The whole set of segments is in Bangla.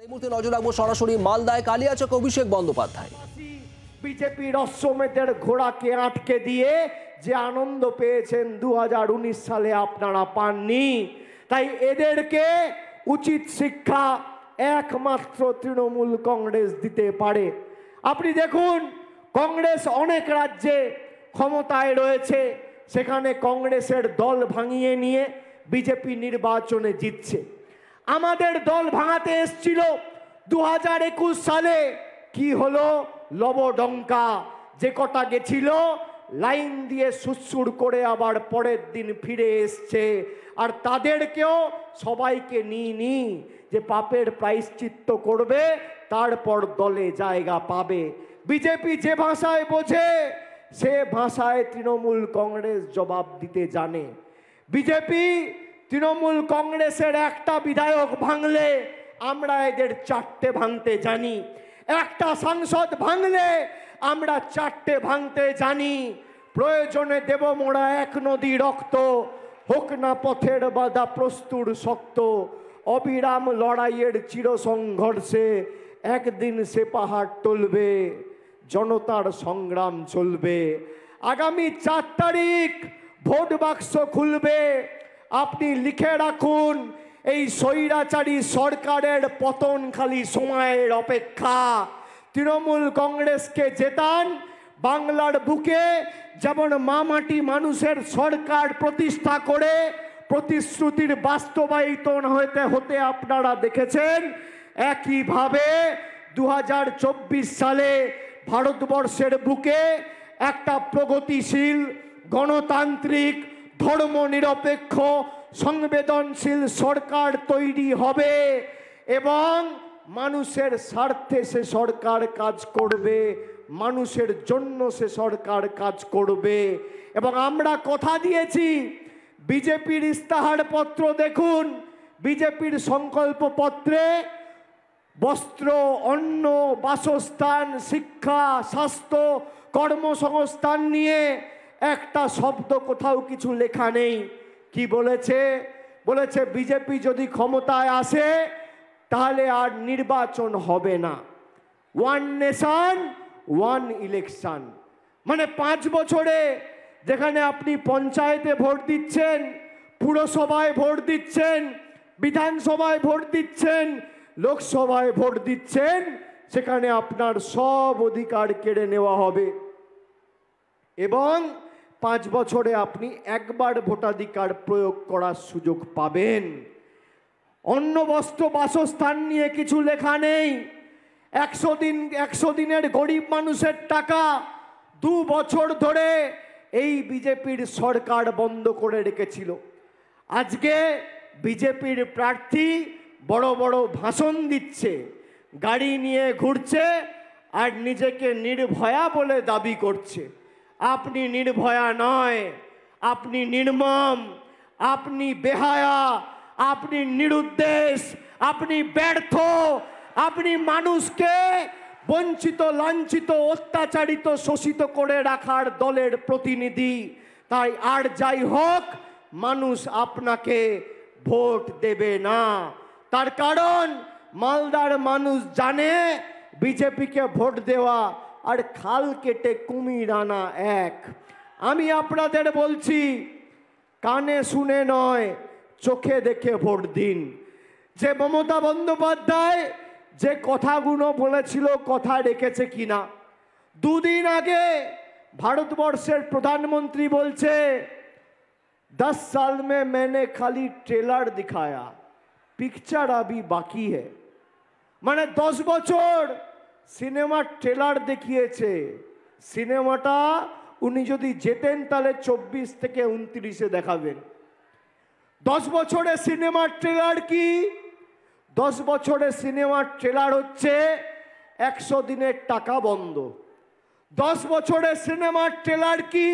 এই মুহূর্তে নজর রাখবো সরাসরি মালদায় কালিয়াচক অভিষেক বন্দ্যোপাধ্যায়। বিজেপির অশ্বমেধের ঘোড়াকে আটকে দিয়ে যে আনন্দ পেয়েছেন 2019 সালে আপনারা পাননি। তাই এদেরকে উচিত শিক্ষা একমাত্র তৃণমূল কংগ্রেস দিতে পারে। আপনি দেখুন, কংগ্রেস অনেক রাজ্যে ক্ষমতায় রয়েছে, সেখানে কংগ্রেসের দল ভাঙিয়ে নিয়ে বিজেপি নির্বাচনে জিতছে। আমাদের দল ভাঙাতে এসছিল 2021 সালে, কি হলো? লবডঙ্কা। যে কটা গেছিল লাইন দিয়ে সুসুর করে আবার পরের দিন ফিরে এসছে। আর তাদেরকেও সবাইকে নিয়ে যে পাপের প্রায়শ্চিত্ত করবে, তারপর দলে জায়গা পাবে। বিজেপি যে ভাষায় বোঝে সে ভাষায় তৃণমূল কংগ্রেস জবাব দিতে জানে। বিজেপি তৃণমূল কংগ্রেসের একটা বিধায়ক ভাঙলে আমরা এদের 4টে ভাঙতে জানি, একটা সাংসদ ভাঙলে আমরা 4টে ভাঙতে জানি। প্রয়োজনে দেব মোরা এক নদী রক্ত, হোক না পথের বাধা প্রস্তুর শক্ত। অবিরাম লড়াইয়ের চিরসংঘর্ষে একদিন সে পাহাড় টলবে, জনতার সংগ্রাম চলবে। আগামী 4 তারিখ ভোট বাক্স খুলবে। আপনি লিখে রাখুন, এই স্বৈরাচারী সরকারের পতন খালি সময়ের অপেক্ষা। তৃণমূল কংগ্রেসকে জেতান, বাংলার বুকে যেমন মামাটি মানুষের সরকার প্রতিষ্ঠা করে প্রতিশ্রুতির বাস্তবায়িত হতে আপনারা দেখেছেন, একইভাবে 2024 সালে ভারতবর্ষের বুকে একটা প্রগতিশীল, গণতান্ত্রিক, ধর্মনিরপেক্ষ, সংবেদনশীল সরকার তৈরি হবে এবং মানুষের স্বার্থে সে সরকার কাজ করবে, মানুষের জন্য সে সরকার কাজ করবে। এবং আমরা কথা দিয়েছি, বিজেপির ইস্তাহারপত্র দেখুন, বিজেপির সংকল্পপত্রে বস্ত্র, অন্ন, বাসস্থান, শিক্ষা, স্বাস্থ্য, কর্মসংস্থান নিয়ে একটা শব্দ কোথাও কিছু লেখা নেই। কি বলেছে? বলেছে বিজেপি যদি ক্ষমতায় আসে তাহলে আর নির্বাচন হবে না, 1 নেশন 1 ইলেকশন। মানে 5 বছরে যেখানে আপনি পঞ্চায়েতে ভোট দিচ্ছেন, পুরসভায় ভোট দিচ্ছেন, বিধানসভায় ভোট দিচ্ছেন, লোকসভায় ভোট দিচ্ছেন, সেখানে আপনার সব অধিকার কেড়ে নেওয়া হবে এবং 5 বছরে আপনি একবার ভোটাধিকার প্রয়োগ করার সুযোগ পাবেন। অন্ন, বস্ত্র, বাসস্থান নিয়ে কিছু লেখা নেই। 100 দিনের গরিব মানুষের টাকা 2 বছর ধরে এই বিজেপির সরকার বন্ধ করে রেখেছিল। আজকে বিজেপির প্রার্থী বড় বড় ভাষণ দিচ্ছে, গাড়ি নিয়ে ঘুরছে আর নিজেকে নির্ভয়া বলে দাবি করছে। আপনি নির্ভয়া নয়, আপনি নির্মম, আপনি বেহায়া, আপনি নিরুদ্দেশ, আপনি ব্যর্থ, আপনি মানুষকে বঞ্চিত, লাঞ্ছিত, অত্যাচারিত, শোষিত করে রাখার দলের প্রতিনিধি। তাই আর যাই হোক, মানুষ আপনাকে ভোট দেবে না। তার কারণ মালদার মানুষ জানে বিজেপিকে ভোট দেওয়া আর খাল কেটে কুমির আনা এক। আমি আপনাদের বলছি, কানে শুনে নয়, চোখে দেখে ভোট দিন। যে মমতা বন্দ্যোপাধ্যায় যে কথাগুলো বলেছিল কথা রেখেছে কিনা। 2 দিন আগে ভারতবর্ষের প্রধানমন্ত্রী বলছে 10 साल में मैंने खाली ट्रेलर दिखाया, पिक्चर अभी बाकी है। মানে 10 বছর সিনেমার ট্রেলার দেখিয়েছে। সিনেমাটা উনি যদি যেতেন তাহলে 24 থেকে 29-এ দেখাবেন। 10 বছরের সিনেমার ট্রেলার কি? 10 বছরের সিনেমার ট্রেলার হচ্ছে 100 দিনের টাকা বন্ধ। 10 বছরের সিনেমার ট্রেলার কি?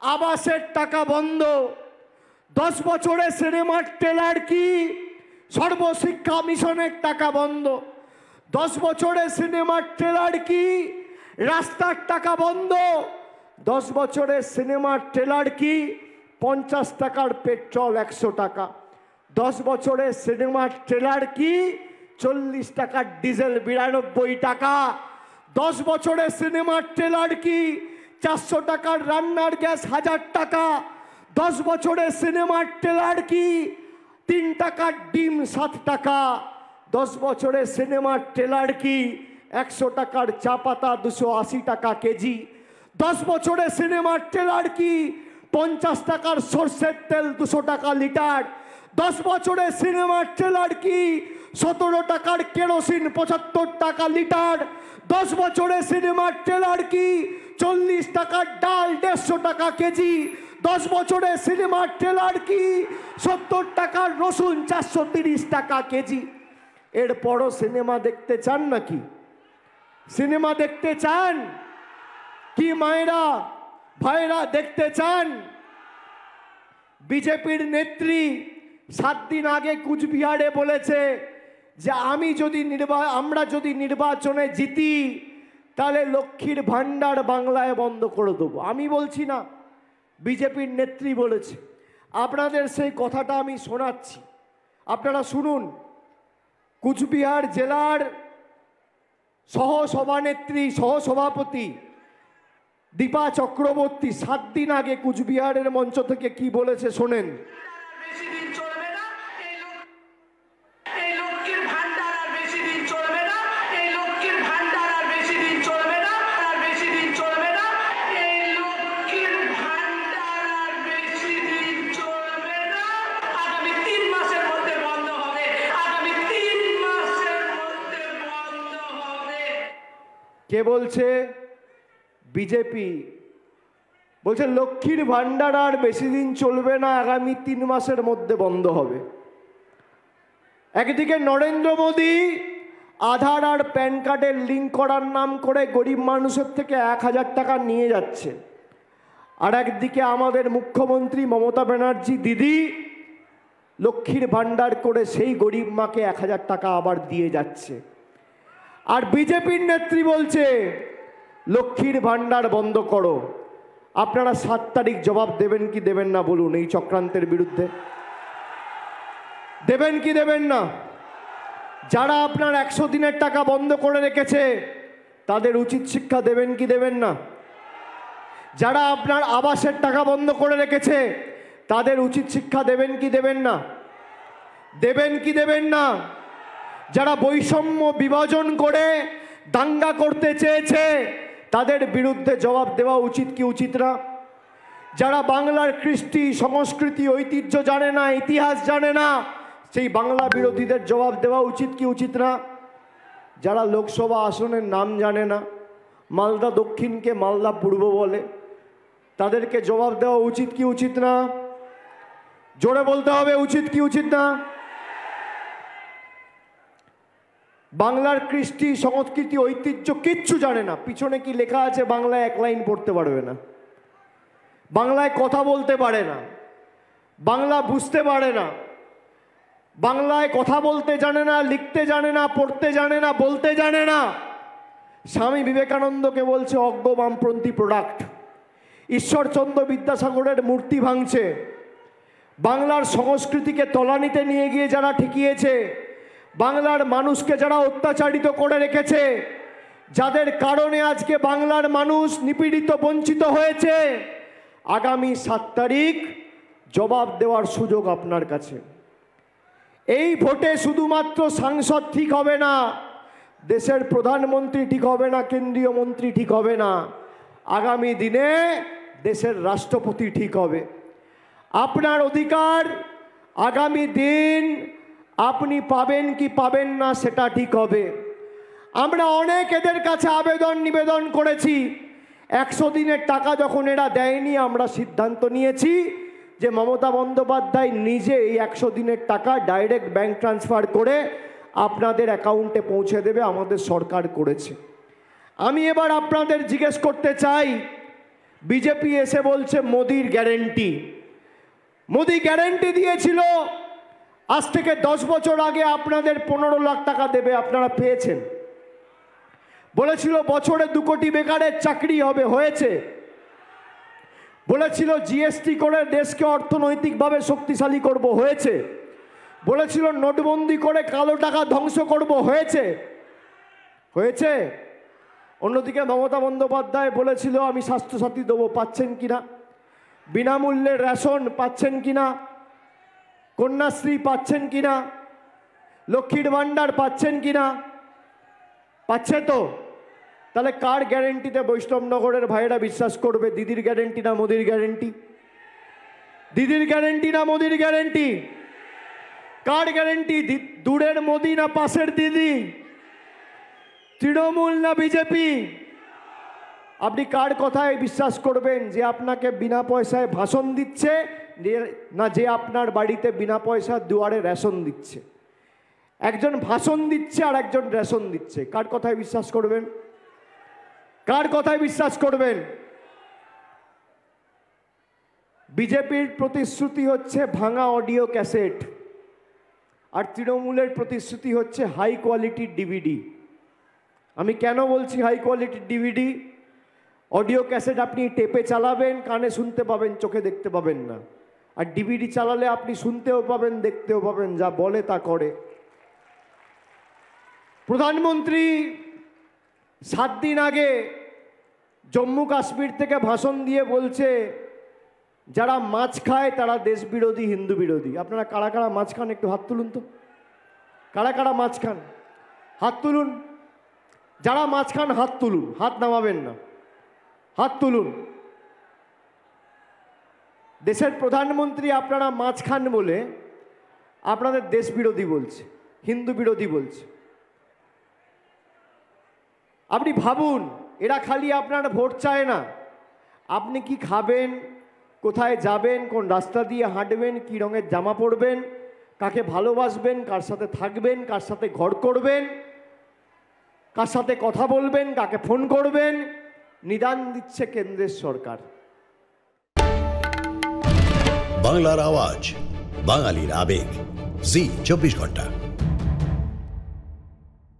আবাসের টাকা বন্ধ। 10 বছরের সিনেমার ট্রেলার কি? সর্বশিক্ষা মিশনের টাকা বন্ধ। 10 বছরের সিনেমার ট্রেলার কি? রাস্তার টাকা বন্ধ। 10 বছরের সিনেমার ট্রেলার কি? 50 টাকার পেট্রোল 100 টাকা। 10 বছরের সিনেমার ট্রেলার কি? 40 টাকার ডিজেল 92 টাকা। 10 বছরের সিনেমার ট্রেলার কি 400 টাকার রান্নার গ্যাস 1000 টাকা। 10 বছরের সিনেমার ট্রেলার কি 3 টাকার ডিম 7 টাকা। 10 বছরের সিনেমার ট্রেলার কি 100 টাকার চা পাতা 280 টাকা কেজি। 10 বছরের সিনেমার ট্রেলার কি 50 টাকার সরষের তেল 200 টাকা লিটার। 10 বছরের সিনেমার ট্রেলার কি 17 টাকার কেরোসিন 75 টাকা লিটার। 10 বছরের সিনেমার ট্রেলার কি 40 টাকার ডাল 150 টাকা কেজি। 10 বছরের সিনেমার ট্রেলার কি 70 টাকার রসুন 430 টাকা কেজি। এরপরও সিনেমা দেখতে চান নাকি? সিনেমা দেখতে চান কি মায়েরা ভাইরা দেখতে চান? বিজেপির নেত্রী 7 দিন আগে কুচবিহারে বলেছে যে আমরা যদি নির্বাচনে জিতি তাহলে লক্ষ্মীর ভান্ডার বাংলায় বন্ধ করে দেবো। আমি বলছি না, বিজেপির নেত্রী বলেছে। আপনাদের সেই কথাটা আমি শোনাচ্ছি, আপনারা শুনুন। কুচবিহার জেলার সহসভানেত্রী সহসভাপতি দীপা চক্রবর্তী 7 দিন আগে কুচবিহারের মঞ্চ থেকে কি বলেছে শোনেন। কে বলছে? বিজেপি বলছে লক্ষ্মীর ভান্ডার আর বেশি দিন চলবে না, আগামী 3 মাসের মধ্যে বন্ধ হবে। একদিকে নরেন্দ্র মোদী আধার আর প্যান কার্ডের লিঙ্ক করার নাম করে গরিব মানুষের থেকে 1000 টাকা নিয়ে যাচ্ছে, আর একদিকে আমাদের মুখ্যমন্ত্রী মমতা ব্যানার্জি দিদি লক্ষ্মীর ভান্ডার করে সেই গরিব মাকে 1000 টাকা আবার দিয়ে যাচ্ছে। আর বিজেপির নেত্রী বলছে লক্ষ্মীর ভান্ডার বন্ধ করো। আপনারা 7 তারিখ জবাব দেবেন কি দেবেন না বলুন এই চক্রান্তের বিরুদ্ধে? দেবেন কি দেবেন না? যারা আপনার 100 দিনের টাকা বন্ধ করে রেখেছে তাদের উচিত শিক্ষা দেবেন কি দেবেন না? যারা আপনার আবাসের টাকা বন্ধ করে রেখেছে তাদের উচিত শিক্ষা দেবেন কি দেবেন না? দেবেন কি দেবেন না? যারা বৈষম্য বিভাজন করে দাঙ্গা করতে চেয়েছে তাদের বিরুদ্ধে জবাব দেওয়া উচিত কি উচিত না? যারা বাংলার কৃষ্টি সংস্কৃতি ঐতিহ্য জানে না, ইতিহাস জানে না, সেই বাংলা বিরোধীদের জবাব দেওয়া উচিত কি উচিত না? যারা লোকসভা আসনের নাম জানে না, মালদা দক্ষিণকে মালদা পূর্ব বলে, তাদেরকে জবাব দেওয়া উচিত কি উচিত না? জোরে বলতে হবে, উচিত কি উচিত না? বাংলার কৃষ্টি সংস্কৃতি ঐতিহ্য কিচ্ছু জানে না, পিছনে কি লেখা আছে বাংলায় 1 লাইন পড়তে পারবে না, বাংলায় কথা বলতে পারে না, বাংলা বুঝতে পারে না, বাংলায় কথা বলতে জানে না, লিখতে জানে না, পড়তে জানে না, বলতে জানে না। স্বামী বিবেকানন্দকে বলছে অজ্ঞ বামপন্থী প্রোডাক্ট। ঈশ্বরচন্দ্র বিদ্যাসাগরের মূর্তি ভাঙছে। বাংলার সংস্কৃতিকে তলানিতে নিয়ে গিয়ে যারা ঠেকিয়েছে, বাংলার মানুষকে যারা অত্যাচারিত করে রেখেছে, যাদের কারণে আজকে বাংলার মানুষ নিপীড়িত বঞ্চিত হয়েছে, আগামী 7 তারিখ জবাব দেওয়ার সুযোগ আপনার কাছে। এই ভোটে শুধুমাত্র সাংসদ ঠিক হবে না, দেশের প্রধানমন্ত্রী ঠিক হবে না, কেন্দ্রীয় মন্ত্রী ঠিক হবে না, আগামী দিনে দেশের রাষ্ট্রপতি ঠিক হবে। আপনার অধিকার আগামী দিন আপনি পাবেন কি পাবেন না সেটা ঠিক হবে। আমরা অনেক এদের কাছে আবেদন নিবেদন করেছি। 100 দিনের টাকা যখন এরা দেয়নি, আমরা সিদ্ধান্ত নিয়েছি যে মমতা বন্দ্যোপাধ্যায় নিজে এই 100 দিনের টাকা ডাইরেক্ট ব্যাংক ট্রান্সফার করে আপনাদের অ্যাকাউন্টে পৌঁছে দেবে, আমাদের সরকার করেছে। আমি এবার আপনাদের জিজ্ঞেস করতে চাই, বিজেপি এসে বলছে মোদির গ্যারেন্টি। মোদি গ্যারেন্টি দিয়েছিল আজ থেকে 10 বছর আগে আপনাদের 15 লাখ টাকা দেবে, আপনারা পেয়েছেন। বলেছিল বছরে 2 কোটি বেকারের চাকরি হবে, হয়েছে। বলেছিল জিএসটি করে দেশকে অর্থনৈতিকভাবে শক্তিশালী করব, হয়েছে। বলেছিল নোটবন্দি করে কালো টাকা ধ্বংস করব, হয়েছে? হয়েছে? অন্যদিকে মমতা বন্দ্যোপাধ্যায় বলেছিল আমি স্বাস্থ্যসাথী দেবো, পাচ্ছেন কিনা? বিনামূল্যে রেশন পাচ্ছেন কিনা? কন্যাশ্রী পাচ্ছেন কিনা? লক্ষ্মীর ভাণ্ডার পাচ্ছেন কিনা? পাচ্ছে তো? তাহলে কার গ্যারেন্টিতে বৈষ্ণবনগরের ভাইয়েরা বিশ্বাস করবে? দিদির গ্যারেন্টি না মোদির গ্যারেন্টি? দিদির গ্যারেন্টি না মোদির গ্যারেন্টি? কার গ্যারেন্টি? দূরের মোদি না পাশের দিদি? তৃণমূল না বিজেপি? আপনি কার কথায় বিশ্বাস করবেন? যে আপনাকে বিনা পয়সায় ভাষণ দিচ্ছে, না যে আপনার বাড়িতে বিনা পয়সা দুয়ারে রেশন দিচ্ছে? একজন ভাষণ দিচ্ছে আর একজন রেশন দিচ্ছে, কার কথায় বিশ্বাস করবেন? কার কথায় বিশ্বাস করবেন? বিজেপির প্রতিশ্রুতি হচ্ছে ভাঙা অডিও ক্যাসেট, আর তৃণমূলের প্রতিশ্রুতি হচ্ছে হাই কোয়ালিটির ডিভিডি। আমি কেন বলছি হাই কোয়ালিটির ডিভিডি? অডিও ক্যাসেট আপনি টেপে চালাবেন, কানে শুনতে পাবেন, চোখে দেখতে পাবেন না। আর ডিভিডি চালালে আপনি শুনতেও পাবেন, দেখতেও পাবেন, যা বলে তা করে। প্রধানমন্ত্রী 7 দিন আগে জম্মু কাশ্মীর থেকে ভাষণ দিয়ে বলছে যারা মাছ খায় তারা দেশ বিরোধী, হিন্দু বিরোধী। আপনারা কারা কারা মাছ খান একটু হাত তুলুন তো। কারা কারা মাছ খান হাত তুলুন। যারা মাছ খান হাত তুলুন, হাত নামাবেন না, হাত তুলুন। দেশের প্রধানমন্ত্রী আপনারা মাছ খান বলে আপনাদের দেশ বিরোধী বলছে, হিন্দু বিরোধী বলছে। আপনি ভাবুন, এরা খালি আপনার ভোট চায় না, আপনি কি খাবেন, কোথায় যাবেন, কোন রাস্তা দিয়ে হাঁটবেন, কি রঙের জামা পরবেন, কাকে ভালোবাসবেন, কার সাথে থাকবেন, কার সাথে ঘর করবেন, কার সাথে কথা বলবেন, কাকে ফোন করবেন, নিদান দিচ্ছে কেন্দ্রের সরকার। বাংলার আওয়াজ, বাঙালির আবেগ, জি 24 ঘন্টা।